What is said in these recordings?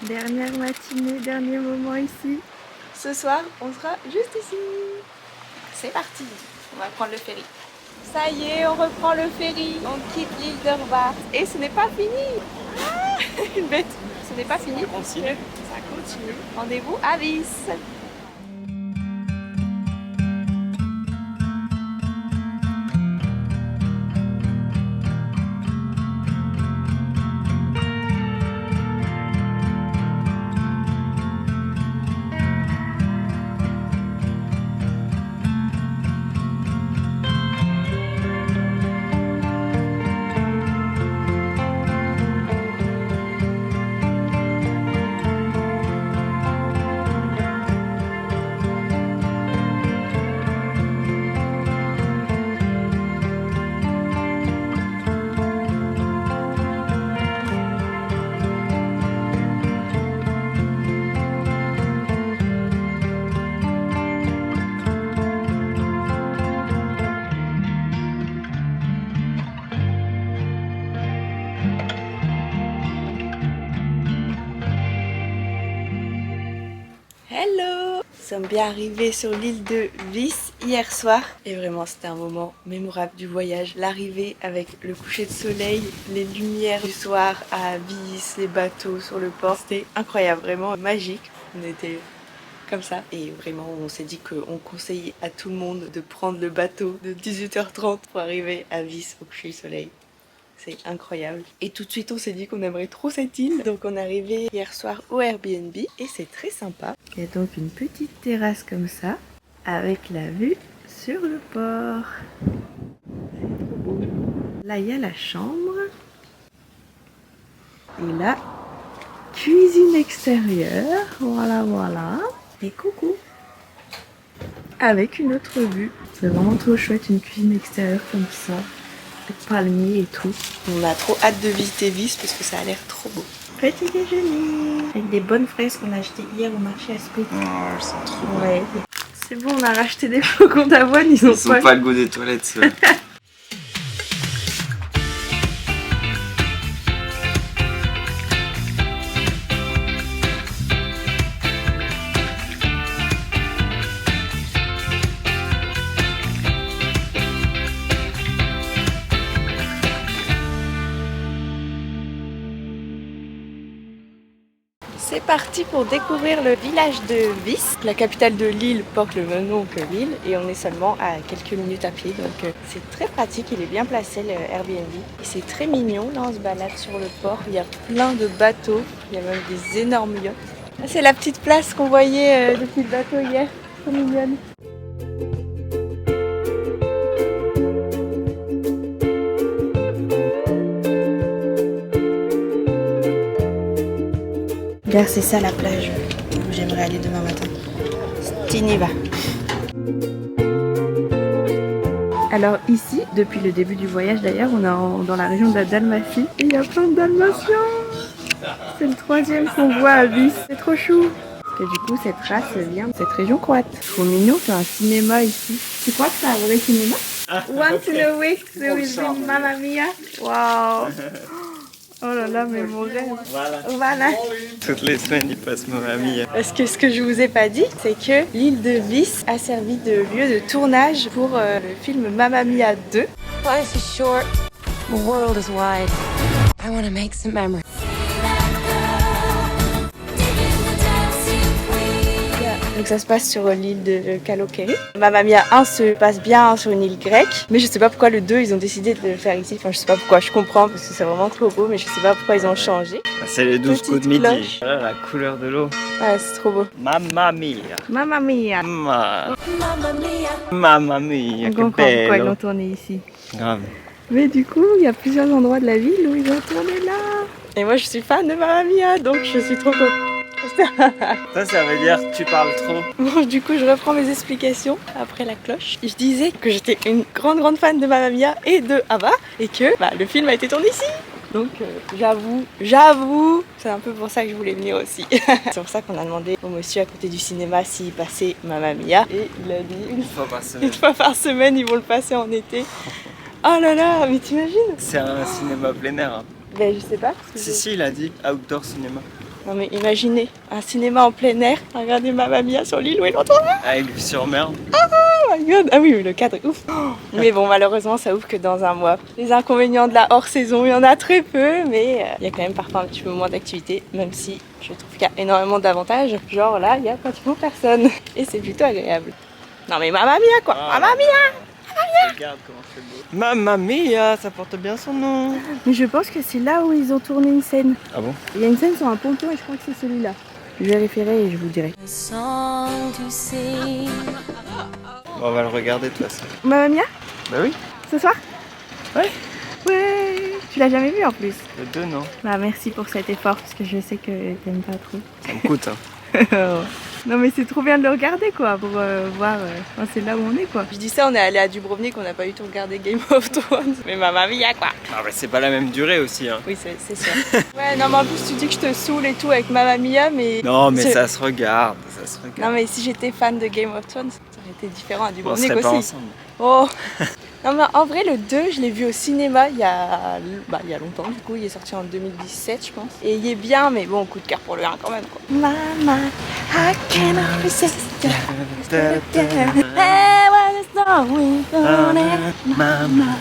Dernière matinée, dernier moment ici. Ce soir, on sera juste ici. C'est parti, on va prendre le ferry. Ça y est, on reprend le ferry. On quitte l'île d'Urba. Et ce n'est pas fini. Ah, une bête. Ce n'est pas fini. Ça continue. Rendez-vous à Vis. Hello! Nous sommes bien arrivés sur l'île de Vis hier soir et vraiment c'était un moment mémorable du voyage. L'arrivée avec le coucher de soleil, les lumières du soir à Vis, les bateaux sur le port, c'était incroyable, vraiment magique. On était comme ça et vraiment on s'est dit qu'on conseillait à tout le monde de prendre le bateau de 18h30 pour arriver à Vis au coucher du soleil. C'est incroyable. Et tout de suite, on s'est dit qu'on aimerait trop cette île. Donc on est arrivé hier soir au Airbnb et c'est très sympa. Il y a donc une petite terrasse comme ça, avec la vue sur le port. C'est trop beau. Là, il y a la chambre. Et là, cuisine extérieure. Voilà, voilà. Et coucou. Avec une autre vue. C'est vraiment trop chouette, une cuisine extérieure comme ça. Palmiers et tout. On a trop hâte de visiter Vis parce que ça a l'air trop beau. Petit déjeuner avec des bonnes fraises qu'on a achetées hier au marché à Spé. Oh, elles sont trop bonnes. Ouais. C'est bon, on a racheté des flocons d'avoine, ils sont pas le goût des toilettes, ça. C'est parti pour découvrir le village de Vis. La capitale de l'île porte le même nom que l'île et on est seulement à quelques minutes à pied. Donc c'est très pratique, il est bien placé le Airbnb. Et c'est très mignon, là on se balade sur le port, il y a plein de bateaux, il y a même des énormes yachts. Là c'est la petite place qu'on voyait depuis le bateau hier, trop mignonne. Regarde, c'est ça la plage où j'aimerais aller demain matin. Stineva. Alors ici, depuis le début du voyage d'ailleurs, on est dans la région de la Dalmatie. Et il y a plein de Dalmatiens. C'est le troisième qu'on voit à Vis. C'est trop chou. Parce que du coup, cette race vient de cette région croate. Trop mignon, c'est un cinéma ici. Tu crois que c'est un vrai cinéma? Once in a week, there will be Mamma Mia. Wow. Oh là là, mais mon rêve. Voilà. Toutes les semaines, ils passent Mamma Mia. Parce que ce que je vous ai pas dit, c'est que l'île de Vis a servi de lieu de tournage pour le film Mamma Mia 2. Life is short, the world is wide. I want to make some memories. Donc ça se passe sur l'île de Kalokairi. Mamma Mia 1 se passe bien sur une île grecque, mais je sais pas pourquoi le 2 ils ont décidé de le faire ici. Enfin je sais pas pourquoi, je comprends parce que c'est vraiment trop beau, mais je sais pas pourquoi ils ont changé. C'est les 12 coups de midi. Cloche. Voilà la couleur de l'eau. Ouais, c'est trop beau. Mamma Mia. Mamma Mia. Mamma Mia, On que comprend pourquoi ils bello. l'ont tourné ici. Grave. Mais du coup, il y a plusieurs endroits de la ville où ils ont tourné là. Et moi je suis fan de Mamma Mia, donc je suis trop contente. Ça veut dire que tu parles trop. Bon, du coup, je reprends mes explications après la cloche. Je disais que j'étais une grande fan de Mamma Mia et de Ava et que le film a été tourné ici. Donc j'avoue, c'est un peu pour ça que je voulais venir aussi. C'est pour ça qu'on a demandé au monsieur à côté du cinéma s'il passait Mamma Mia et il a dit Une fois par semaine. une fois par semaine, ils vont le passer en été. Oh là là, mais t'imagines? C'est un cinéma plein air. Hein. Ben je sais pas. Parce que Si, il a dit outdoor cinéma. Non mais imaginez, un cinéma en plein air, regardez Mamma Mia sur l'île où ils l'ont tourné. Avec vue sur mer. Oh my god. Ah oui, mais le cadre est ouf. Mais bon, malheureusement, ça ouvre que dans un mois. Les inconvénients de la hors-saison, il y en a très peu, mais il y a quand même parfois un petit peu moins d'activité, même si je trouve qu'il y a énormément d'avantages. Genre là, il y a pratiquement personne. Et c'est plutôt agréable. Non mais Mamma Mia quoi, Mamma Mia. Regarde comment c'est beau. Mamma Mia, ça porte bien son nom. Mais je pense que c'est là où ils ont tourné une scène. Ah bon? Il y a une scène sur un ponton et je crois que c'est celui-là. Je vérifierai et je vous dirai. Bon, on va le regarder de toute façon. Mamma Mia, Bah oui, ce soir? Ouais. Ouais. Tu l'as jamais vu en plus. le 2 non. Bah merci pour cet effort parce que je sais que t'aimes pas trop. Ça me coûte hein. Non mais c'est trop bien de le regarder quoi pour voir. Enfin, c'est là où on est quoi. Je dis ça, on est allé à Dubrovnik, on n'a pas eu tout regardé Game of Thrones. Mais Mamma Mia quoi. Ah bah c'est pas la même durée aussi hein. Oui c'est sûr. Ouais non mais en plus tu dis que je te saoule et tout avec Mamma Mia mais. Non mais ça se regarde, ça se regarde. Non mais si j'étais fan de Game of Thrones, ça aurait été différent à On Dubrovnik serait pas aussi. ensemble. Oh. Non mais en vrai le 2 je l'ai vu au cinéma il y a longtemps du coup, il est sorti en 2017 je pense. Et il est bien mais bon coup de cœur pour le 1 quand même quoi. Mama, I cannot resist you. Hey, what is going on? Mama,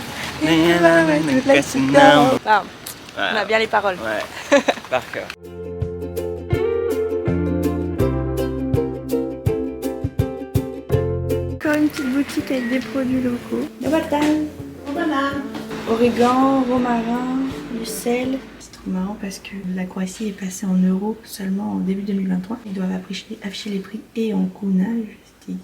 on a bien les paroles. Ouais, par cœur. Encore une petite boutique avec des produits locaux. Le batan, origan, romarin, du sel. C'est trop marrant parce que la Croatie est passée en euros seulement en début 2023. Ils doivent afficher les prix et en kuna, juste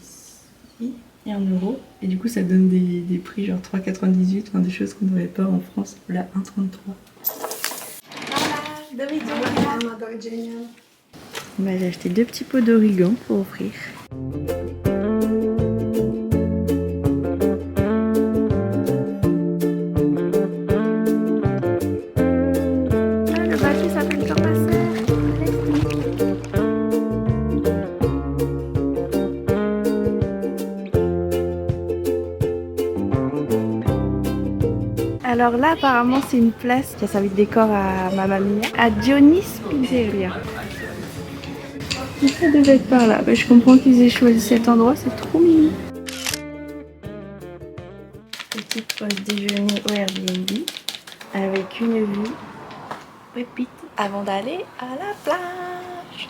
ici, et en euros. Et du coup ça donne des prix genre 3,98, enfin des choses qu'on n'aurait pas en France. Là 1,33. Bah, j'ai acheté 2 petits pots d'origan pour offrir. Alors là, apparemment, c'est une place qui a servi de décor à Mamma Mia, à Dionis Pizzeria. Ça devait être par là. Je comprends qu'ils aient choisi cet endroit, c'est trop mignon. Petite pause déjeuner au Airbnb avec une vue pépite avant d'aller à la plage.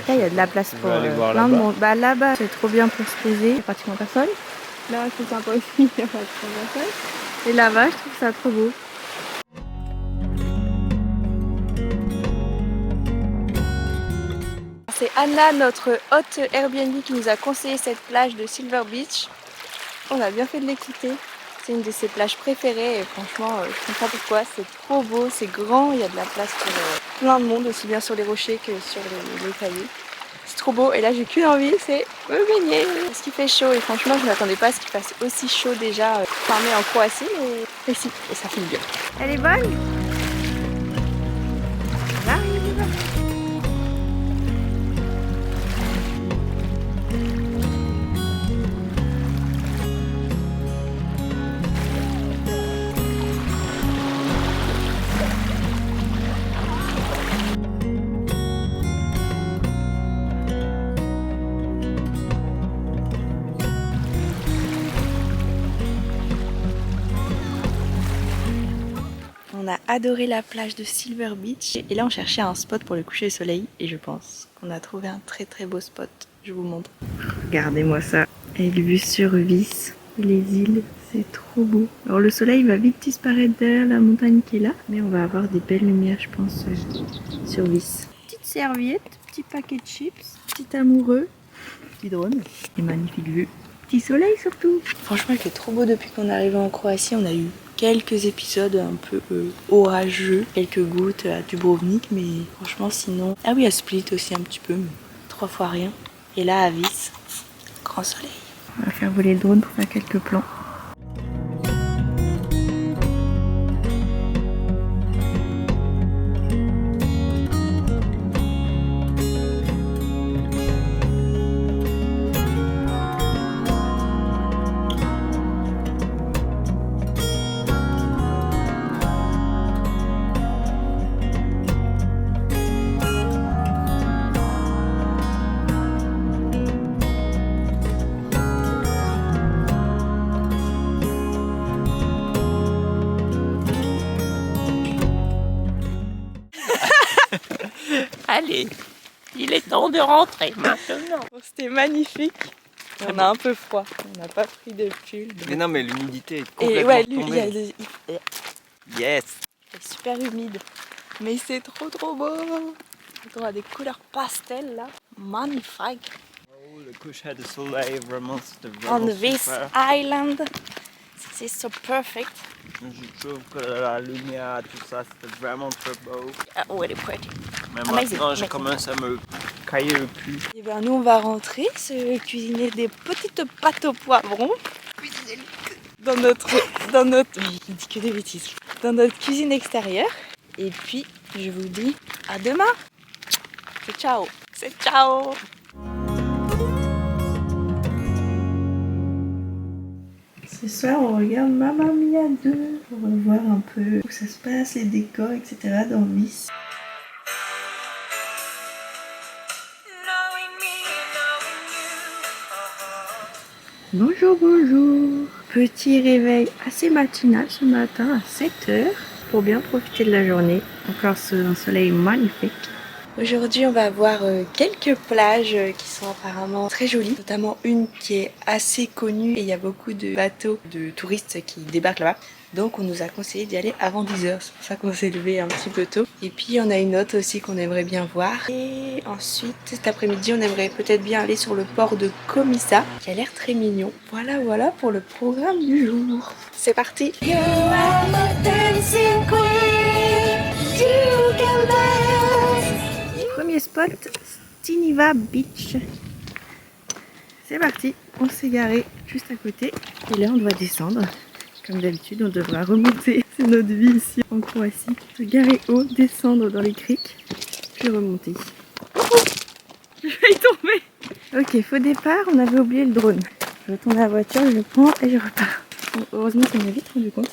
Il y a de la place pour plein de monde. Bah là-bas c'est trop bien pour se poser, il n'y a pratiquement personne. Là c'est sympa aussi, il n'y a pratiquement personne. Et là-bas je trouve ça trop beau. C'est Anna, notre hôte Airbnb, qui nous a conseillé cette plage de Silver Beach. On a bien fait de l'écouter. C'est une de ses plages préférées et franchement je comprends pourquoi. C'est trop beau, c'est grand, il y a de la place pour plein de monde, aussi bien sur les rochers que sur les cailloux. C'est trop beau et là j'ai qu'une envie, c'est me baigner parce qu'il fait chaud et franchement je ne m'attendais pas à ce qu'il fasse aussi chaud déjà fin mai en Croatie mais si, et ça fait du bien. Elle est bonne? J'arrive. On a adoré la plage de Silver Beach et là on cherchait un spot pour le coucher du soleil et je pense qu'on a trouvé un très très beau spot. Je vous montre. Regardez-moi ça. Et le vue sur Vis, les îles, c'est trop beau. Alors le soleil va vite disparaître derrière la montagne qui est là, mais on va avoir des belles lumières je pense sur Vis. Petite serviette, petit paquet de chips, petit amoureux, petit drone et magnifique vue. Petit soleil surtout. Franchement il fait trop beau depuis qu'on est arrivé en Croatie, on a eu quelques épisodes un peu orageux, quelques gouttes à Dubrovnik, mais franchement sinon... Ah oui, à Split aussi un petit peu, mais 3 fois rien. Et là à Vis, grand soleil. On va faire voler le drone pour faire quelques plans. Allez, il est temps de rentrer maintenant. Bon, c'était magnifique. On a un peu froid, on n'a pas pris de pull. Mais non, mais l'humidité est Et complètement ouais, lui, tombée. Yes. c'est super humide. Mais c'est trop beau. On a des couleurs pastel là. Magnifique. Oh, le coucher de soleil, vraiment, c'était On vraiment this super. island. This is so perfect. Je trouve que la lumière, tout ça, c'était vraiment très beau. Very pretty. Mais Amazing, maintenant, je amazing. commence à me cailler le cul. Et ben nous on va rentrer, se cuisiner des petites pâtes au poivron. Dans notre... Oui, je dis que des bêtises. Dans notre cuisine extérieure. Et puis, je vous dis à demain. C'est ciao. C'est ciao. Ce soir, on regarde Mamma Mia 2 pour voir un peu où ça se passe, les décors, etc. dans Vice. Bonjour, bonjour. Petit réveil assez matinal ce matin à 7h pour bien profiter de la journée. Encore sous un soleil magnifique. Aujourd'hui, on va voir quelques plages qui sont apparemment très jolies, notamment une qui est assez connue et il y a beaucoup de bateaux de touristes qui débarquent là-bas. Donc on nous a conseillé d'y aller avant 10h, c'est pour ça qu'on s'est levé un petit peu tôt. Et puis on a une autre aussi qu'on aimerait bien voir. Et ensuite cet après-midi on aimerait peut-être bien aller sur le port de Komissa, qui a l'air très mignon. Voilà pour le programme du jour. C'est parti. Premier spot, Stiniva Beach. C'est parti, on s'est garé juste à côté et là on doit descendre. Comme d'habitude, on devra remonter. C'est notre vie ici en Croatie. Se garer haut, descendre dans les criques, puis remonter. Je vais y tomber. Ok, faux départ, on avait oublié le drone. Je retourne à la voiture, je le prends et je repars. Bon, heureusement, ça m'a vite rendu compte.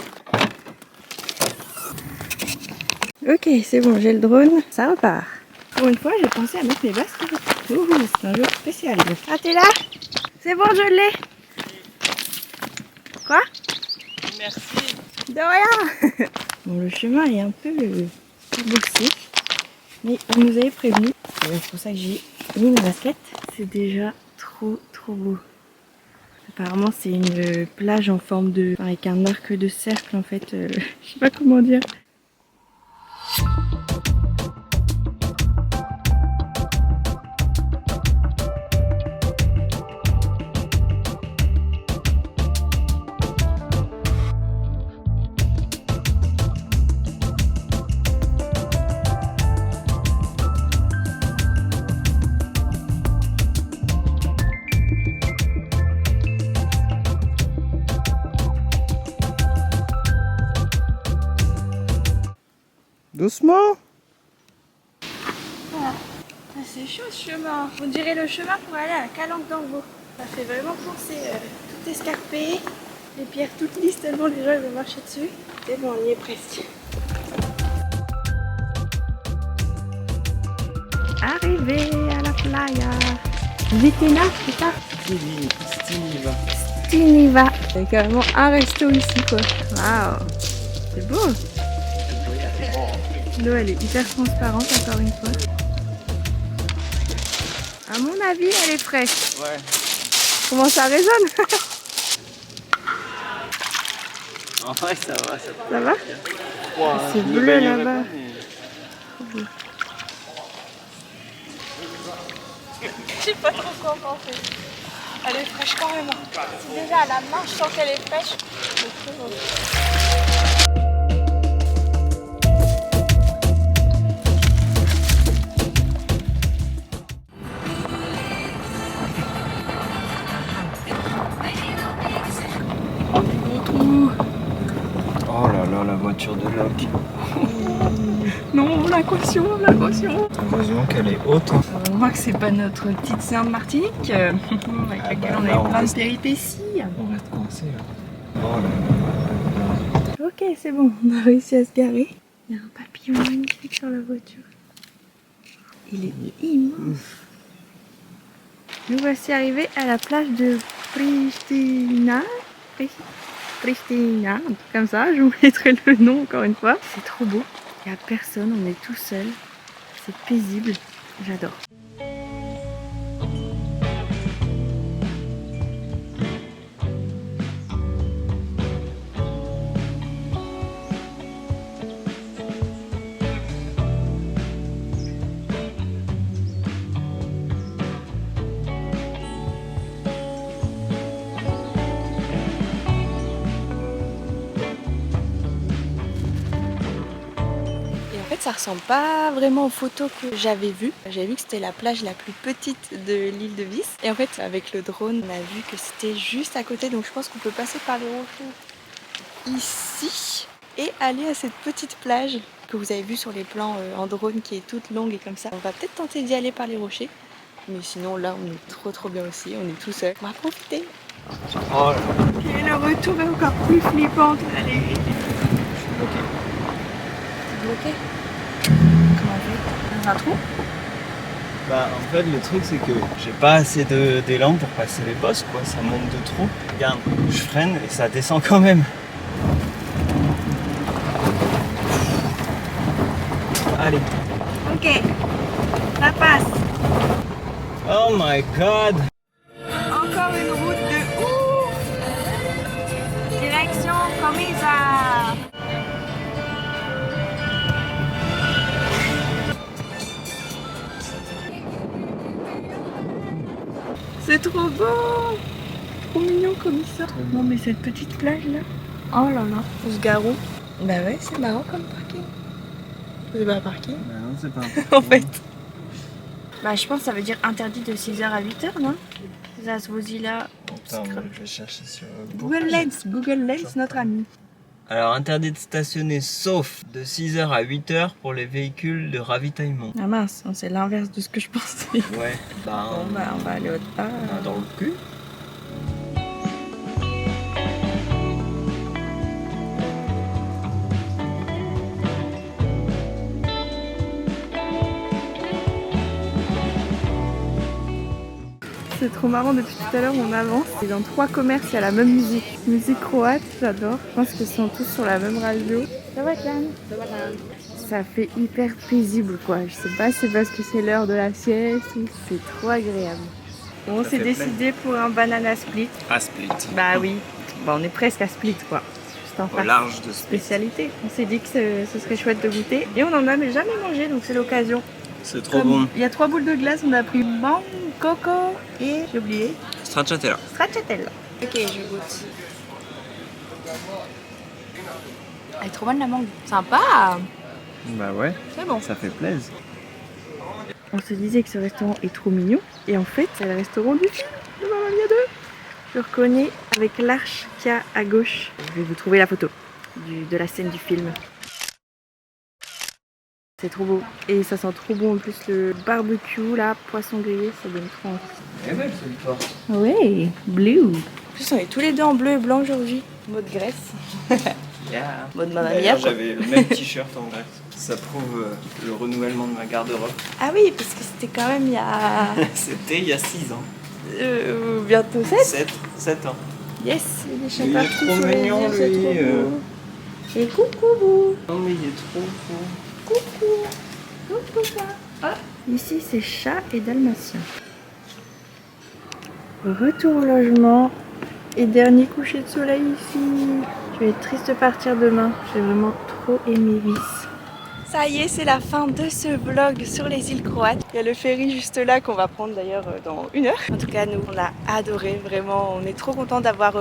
Ok, c'est bon, j'ai le drone, ça repart. Pour une fois, j'ai pensé à mettre mes baskets. Ouh, c'est un jour spécial. Ah, t'es là? C'est bon, je l'ai. Quoi? Merci. De rien. Bon, le chemin est un peu bossé, mais on nous avait prévenu. C'est pour ça que j'ai mis mes baskets. C'est déjà trop beau. Apparemment, c'est une plage en forme de... avec un arc de cercle en fait. Je sais pas comment dire. Doucement. Voilà. C'est chaud ce chemin. On dirait le chemin pour aller à Calanque d'Anvaux. Ça fait vraiment penser tout escarpé, les pierres toutes lisses tellement les gens vont marcher dessus. Et bon, on y est presque. Arrivé à la playa. Vitina, c'est ça? Stiniva. Stiniva. Il y a carrément un resto ici quoi. Waouh. C'est beau. L'eau elle est hyper transparente encore une fois. À mon avis elle est fraîche. Ouais. Comment ça résonne? En vrai, ça va. Ça va? Wow, C'est je me bleu baignerai là-bas. pas, mais- Je sais pas trop quoi en penser. Elle est fraîche quand même. Si déjà à la main je sens qu'elle est fraîche. C'est très bon. Oh là là, la voiture de Locke. Non, la caution. Heureusement qu'elle est haute. Hein. On voit que c'est pas notre petite sœur de Martinique avec laquelle on a eu plein de péripéties. On reste coincé là. Oh là là. Ok, c'est bon, on a réussi à se garer. Il y a un papillon magnifique sur la voiture. Il est immense. Nous voici arrivés à la plage de Pristina. Pristina, un truc comme ça. Je vous mettrai le nom encore une fois. C'est trop beau. Il n'y a personne, on est tout seul. C'est paisible. J'adore. Ça ressemble pas vraiment aux photos que j'avais vues. J'avais vu que c'était la plage la plus petite de l'île de Vis. Et en fait, avec le drone, on a vu que c'était juste à côté. Donc je pense qu'on peut passer par les rochers ici et aller à cette petite plage que vous avez vue sur les plans en drone qui est toute longue et comme ça. On va peut-être tenter d'y aller par les rochers. Mais sinon, là, on est trop bien aussi. On est tout seul. On va profiter. Oh là. Et le retour est encore plus flippant. Allez. Je suis bloquée. T'es bloquée? Comment on fait? Dans un trou? Bah en fait le truc c'est que j'ai pas assez d'élan pour passer les bosses quoi, ça monte de trop. Regarde, je freine et ça descend quand même. Allez. Ok, ça passe. Oh my god. Encore une route de ouf. Direction Comisa. C'est trop beau. Trop mignon comme ça. Non mais cette petite plage là. Oh là là. Ce garou. Bah ouais, c'est marrant comme parking. C'est pas un parking. Bah non c'est pas un parking. En fait. Bah je pense que ça veut dire interdit de 6h à 8h, non? Zasvozilla. Attends, je vais chercher sur Google Lens, notre ami. Alors interdit de stationner sauf de 6h à 8h pour les véhicules de ravitaillement. Ah mince, c'est l'inverse de ce que je pensais. Ouais, bah Bon bah on va aller autre part. dans le cul. C'est trop marrant, depuis tout à l'heure on avance et dans 3 commerces il y a la même musique. Musique croate, j'adore. Je pense qu'ils sont tous sur la même radio. Ça fait hyper paisible quoi. Je sais pas si c'est parce que c'est l'heure de la sieste ou c'est trop agréable. Bon, on s'est décidé pour un banana split. À Split. Bah oui, bah, on est presque à Split quoi. Juste en Au face. large de Split. Spécialité. On s'est dit que ce serait chouette de goûter et on en a jamais mangé donc c'est l'occasion. C'est trop bon. Il y a 3 boules de glace, on a pris mangue, coco et j'ai oublié. Stracciatella. Stracciatella. Ok, je goûte. Elle est trop bonne la mangue. Sympa. Bah ouais, C'est bon. ça fait plaisir. On se disait que ce restaurant est trop mignon et en fait c'est le restaurant du film de Mamma Mia 2. Je le reconnais avec l'arche qu'il y a à gauche. Je vais vous trouver la photo de la scène du film. C'est trop beau et ça sent trop bon en plus le barbecue là, poisson grillé, ça donne trop envie. Elle est belle cette porte. Ouais, blue. En plus on est tous les deux en bleu et blanc aujourd'hui, mode Grèce. Yeah. Mode Mamma Mia D'ailleurs, quoi. j'avais le même t-shirt en Grèce. Ça prouve le renouvellement de ma garde-robe. Ah oui, parce que c'était quand même il y a C'était il y a 6 ans. bientôt 7. 7 ans. Yes, il est Il est partout trop sur les mignon, yeux, c'est lui, trop beau. Et coucou vous. Non mais il est trop beau. Coucou. Coucou ça. Ah. Ici c'est chat et dalmatien. Retour au logement et dernier coucher de soleil ici. Je vais être triste de partir demain. J'ai vraiment trop aimé Vis. Ça y est, c'est la fin de ce vlog sur les îles croates. Il y a le ferry juste là qu'on va prendre d'ailleurs dans 1 heure. En tout cas, nous, on a adoré, vraiment. On est trop contents d'avoir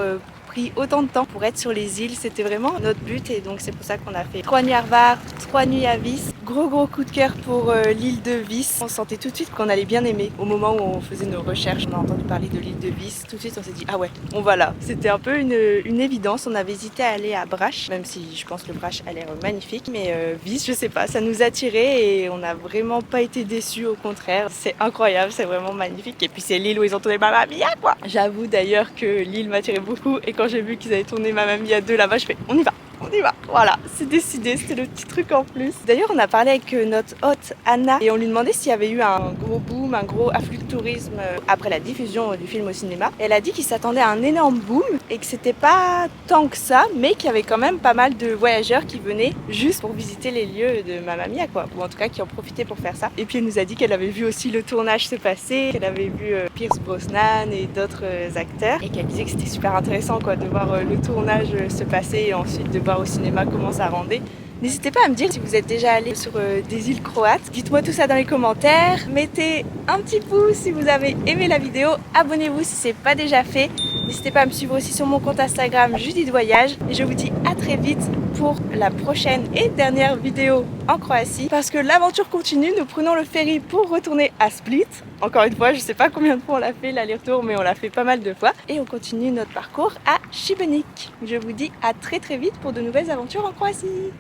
pris autant de temps pour être sur les îles. C'était vraiment notre but et donc c'est pour ça qu'on a fait 3 nuits à Hvar, 3 nuits à Vis. Gros coup de cœur pour l'île de Vis. On sentait tout de suite qu'on allait bien aimer. Au moment où on faisait nos recherches, on a entendu parler de l'île de Vis. Tout de suite, on s'est dit ah ouais, on va là. C'était un peu une évidence. On avait hésité à aller à Brač, même si je pense que le Brač a l'air magnifique. Mais Vis, je sais pas, ça nous a attirés et on n'a vraiment pas été déçus. Au contraire, c'est incroyable, c'est vraiment magnifique. Et puis c'est l'île où ils ont tourné Mamma Mia quoi. J'avoue d'ailleurs que l'île m'attirait beaucoup et quand j'ai vu qu'ils avaient tourné Mamma Mia 2 là-bas, je fais on y va. on y va. Voilà, c'est décidé, c'était le petit truc en plus. D'ailleurs, on a parlé avec notre hôte Anna et on lui demandait s'il y avait eu un gros boom, un gros afflux de tourisme après la diffusion du film au cinéma. Et elle a dit qu'il s'attendait à un énorme boom et que c'était pas tant que ça, mais qu'il y avait quand même pas mal de voyageurs qui venaient juste pour visiter les lieux de Mamma Mia, quoi. Ou en tout cas qui en profitaient pour faire ça. Et puis elle nous a dit qu'elle avait vu aussi le tournage se passer, qu'elle avait vu Pierce Brosnan et d'autres acteurs et qu'elle disait que c'était super intéressant, quoi, de voir le tournage se passer et ensuite de voir au cinéma comment ça rendait. N'hésitez pas à me dire si vous êtes déjà allé sur des îles croates. Dites-moi tout ça dans les commentaires. Mettez un petit pouce si vous avez aimé la vidéo. Abonnez-vous si ce n'est pas déjà fait. N'hésitez pas à me suivre aussi sur mon compte Instagram Judith Voyage. Et je vous dis à très vite pour la prochaine et dernière vidéo en Croatie. Parce que l'aventure continue. Nous prenons le ferry pour retourner à Split. Encore une fois, je ne sais pas combien de fois on l'a fait l'aller-retour, mais on l'a fait pas mal de fois. Et on continue notre parcours à Šibenik. Je vous dis à très vite pour de nouvelles aventures en Croatie.